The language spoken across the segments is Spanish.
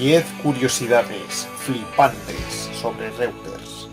10 curiosidades flipantes sobre Reuters.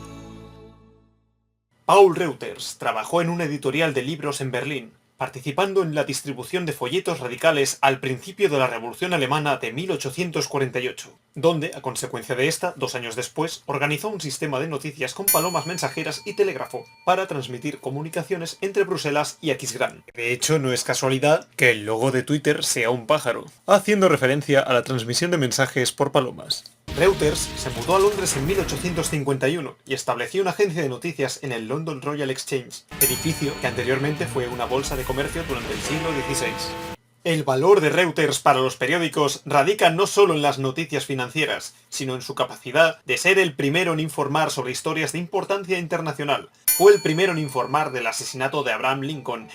Paul Reuters trabajó en una editorial de libros en Berlín, participando en la distribución de folletos radicales al principio de la Revolución Alemana de 1848, donde, a consecuencia de esta, 2 años después, organizó un sistema de noticias con palomas mensajeras y telégrafo para transmitir comunicaciones entre Bruselas y Aquisgrán. De hecho, no es casualidad que el logo de Twitter sea un pájaro, haciendo referencia a la transmisión de mensajes por palomas. Reuters se mudó a Londres en 1851 y estableció una agencia de noticias en el London Royal Exchange, edificio que anteriormente fue una bolsa de comercio durante el siglo XVI. El valor de Reuters para los periódicos radica no solo en las noticias financieras, sino en su capacidad de ser el primero en informar sobre historias de importancia internacional. Fue el primero en informar del asesinato de Abraham Lincoln.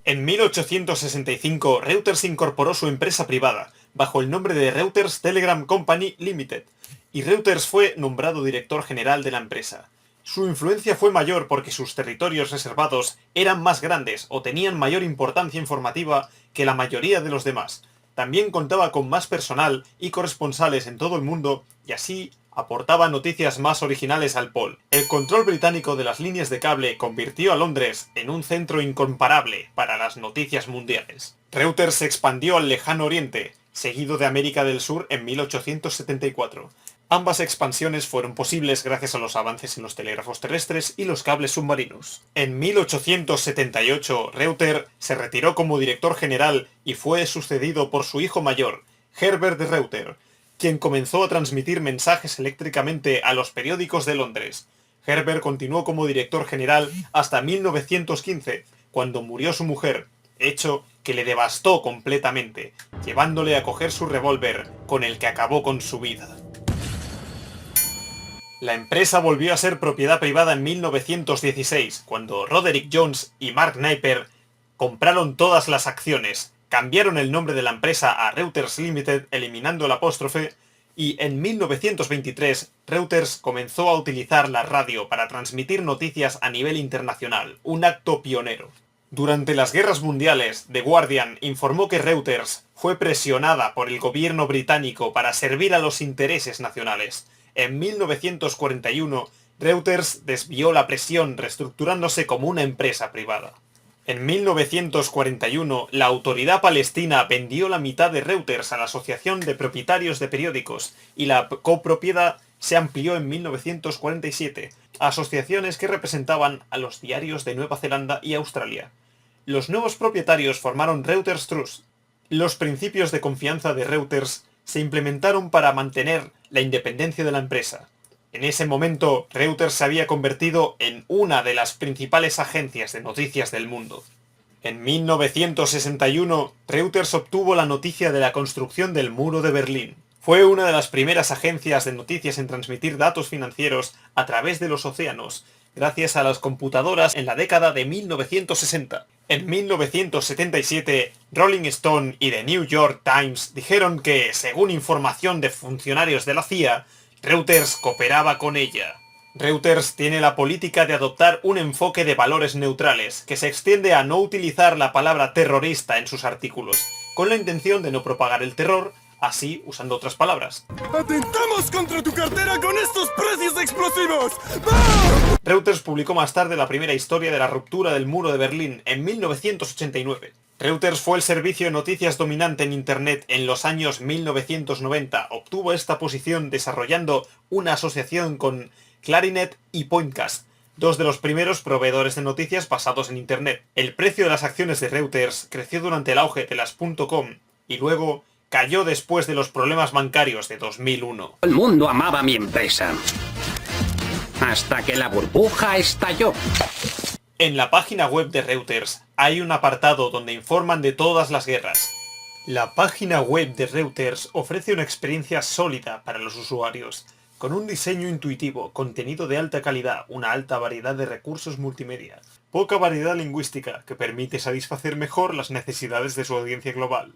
En 1865, Reuters incorporó su empresa privada, bajo el nombre de Reuters Telegram Company Limited, y Reuters fue nombrado director general de la empresa. Su influencia fue mayor porque sus territorios reservados eran más grandes o tenían mayor importancia informativa que la mayoría de los demás. También contaba con más personal y corresponsales en todo el mundo, y así aportaba noticias más originales al Pol. El control británico de las líneas de cable convirtió a Londres en un centro incomparable para las noticias mundiales. Reuters se expandió al Lejano Oriente, seguido de América del Sur en 1874. Ambas expansiones fueron posibles gracias a los avances en los telégrafos terrestres y los cables submarinos. En 1878, Reuters se retiró como director general y fue sucedido por su hijo mayor, Herbert Reuters, quien comenzó a transmitir mensajes eléctricamente a los periódicos de Londres. Herbert continuó como director general hasta 1915, cuando murió su mujer, hecho que le devastó completamente, llevándole a coger su revólver, con el que acabó con su vida. La empresa volvió a ser propiedad privada en 1916, cuando Roderick Jones y Mark Napier compraron todas las acciones, cambiaron el nombre de la empresa a Reuters Limited eliminando el apóstrofe, y en 1923 Reuters comenzó a utilizar la radio para transmitir noticias a nivel internacional, un acto pionero. Durante las guerras mundiales, The Guardian informó que Reuters fue presionada por el gobierno británico para servir a los intereses nacionales. En 1941, Reuters desvió la presión reestructurándose como una empresa privada. En 1941, la autoridad palestina vendió la mitad de Reuters a la Asociación de Propietarios de Periódicos y la copropiedad se amplió en 1947 a asociaciones que representaban a los diarios de Nueva Zelanda y Australia. Los nuevos propietarios formaron Reuters Trust. Los principios de confianza de Reuters se implementaron para mantener la independencia de la empresa. En ese momento, Reuters se había convertido en una de las principales agencias de noticias del mundo. En 1961, Reuters obtuvo la noticia de la construcción del Muro de Berlín. Fue una de las primeras agencias de noticias en transmitir datos financieros a través de los océanos, gracias a las computadoras en la década de 1960. En 1977, Rolling Stone y The New York Times dijeron que, según información de funcionarios de la CIA, Reuters cooperaba con ella. Reuters tiene la política de adoptar un enfoque de valores neutrales, que se extiende a no utilizar la palabra terrorista en sus artículos, con la intención de no propagar el terror, así usando otras palabras. ¡Atentamos contra tu cartera con estos precios explosivos! ¡Ah! Reuters publicó más tarde la primera historia de la ruptura del muro de Berlín en 1989. Reuters fue el servicio de noticias dominante en Internet en los años 1990. Obtuvo esta posición desarrollando una asociación con Clarinet y Pointcast, dos de los primeros proveedores de noticias basados en Internet. El precio de las acciones de Reuters creció durante el auge de las .com y luego cayó después de los problemas bancarios de 2001. El mundo amaba mi empresa, hasta que la burbuja estalló. En la página web de Reuters hay un apartado donde informan de todas las guerras. La página web de Reuters ofrece una experiencia sólida para los usuarios, con un diseño intuitivo, contenido de alta calidad, una alta variedad de recursos multimedia, poca variedad lingüística que permite satisfacer mejor las necesidades de su audiencia global.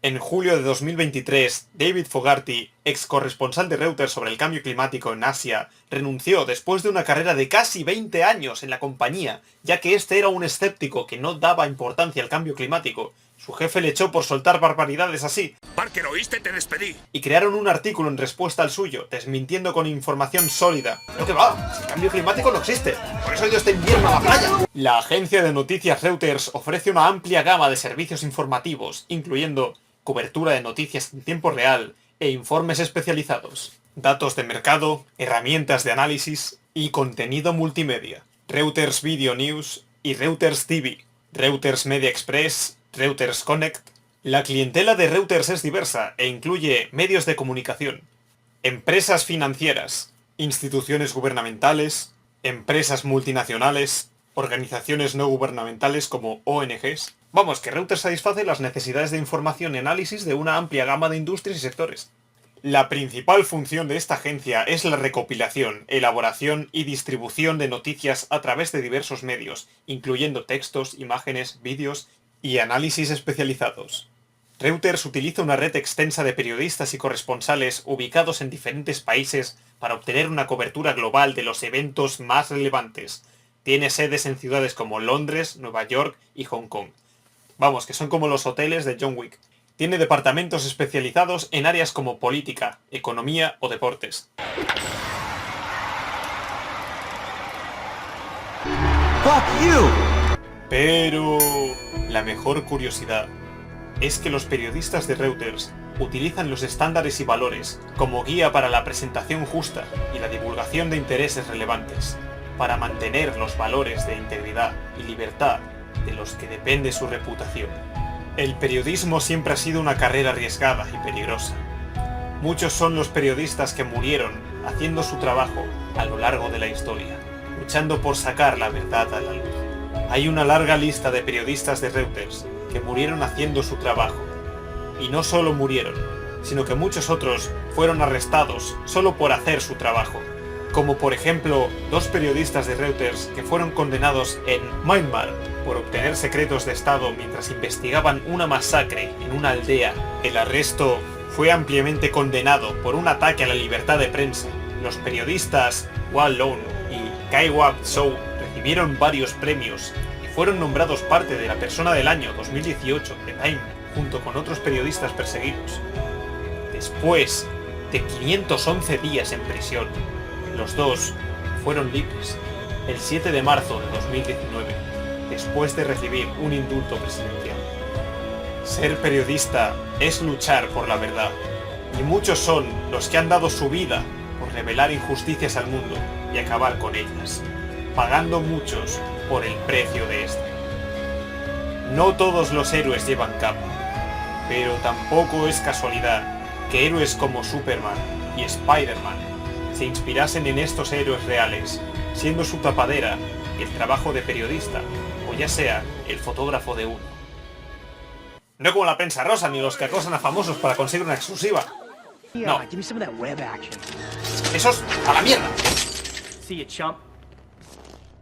En julio de 2023, David Fogarty, ex corresponsal de Reuters sobre el cambio climático en Asia, renunció después de una carrera de casi 20 años en la compañía, ya que este era un escéptico que no daba importancia al cambio climático Su jefe le echó por soltar barbaridades así. Parker, ¿oíste? Te despedí. Y crearon un artículo en respuesta al suyo, desmintiendo con información sólida. ¿Pero qué va? Si el cambio climático no existe. Por eso ha ido este invierno a la playa. La agencia de noticias Reuters ofrece una amplia gama de servicios informativos, incluyendo cobertura de noticias en tiempo real e informes especializados, datos de mercado, herramientas de análisis y contenido multimedia. Reuters Video News y Reuters TV, Reuters Media Express, Reuters Connect. La clientela de Reuters es diversa e incluye medios de comunicación, empresas financieras, instituciones gubernamentales, empresas multinacionales, organizaciones no gubernamentales como ONGs. Vamos, que Reuters satisface las necesidades de información y análisis de una amplia gama de industrias y sectores. La principal función de esta agencia es la recopilación, elaboración y distribución de noticias a través de diversos medios, incluyendo textos, imágenes, vídeos y análisis especializados. Reuters utiliza una red extensa de periodistas y corresponsales ubicados en diferentes países para obtener una cobertura global de los eventos más relevantes. Tiene sedes en ciudades como Londres, Nueva York y Hong Kong. Vamos, que son como los hoteles de John Wick. Tiene departamentos especializados en áreas como política, economía o deportes. Pero la mejor curiosidad es que los periodistas de Reuters utilizan los estándares y valores como guía para la presentación justa y la divulgación de intereses relevantes, para mantener los valores de integridad y libertad de los que depende su reputación. El periodismo siempre ha sido una carrera arriesgada y peligrosa. Muchos son los periodistas que murieron haciendo su trabajo a lo largo de la historia, luchando por sacar la verdad a la luz. Hay una larga lista de periodistas de Reuters que murieron haciendo su trabajo. Y no solo murieron, sino que muchos otros fueron arrestados solo por hacer su trabajo. Como por ejemplo, 2 periodistas de Reuters que fueron condenados en Myanmar por obtener secretos de Estado mientras investigaban una masacre en una aldea. El arresto fue ampliamente condenado por un ataque a la libertad de prensa. Los periodistas Wal Lone y Kai Wap Sow recibieron varios premios y fueron nombrados parte de la persona del año 2018 de Time, junto con otros periodistas perseguidos. Después de 511 días en prisión, los 2 fueron libres el 7 de marzo de 2019, después de recibir un indulto presidencial. Ser periodista es luchar por la verdad, y muchos son los que han dado su vida por revelar injusticias al mundo y acabar con ellas, pagando muchos por el precio de este. No todos los héroes llevan capa, pero tampoco es casualidad que héroes como Superman y Spider-Man se inspirasen en estos héroes reales, siendo su tapadera el trabajo de periodista, o ya sea el fotógrafo de uno. No como la prensa rosa ni los que acosan a famosos para conseguir una exclusiva. No. Esos a la mierda. See you, chump.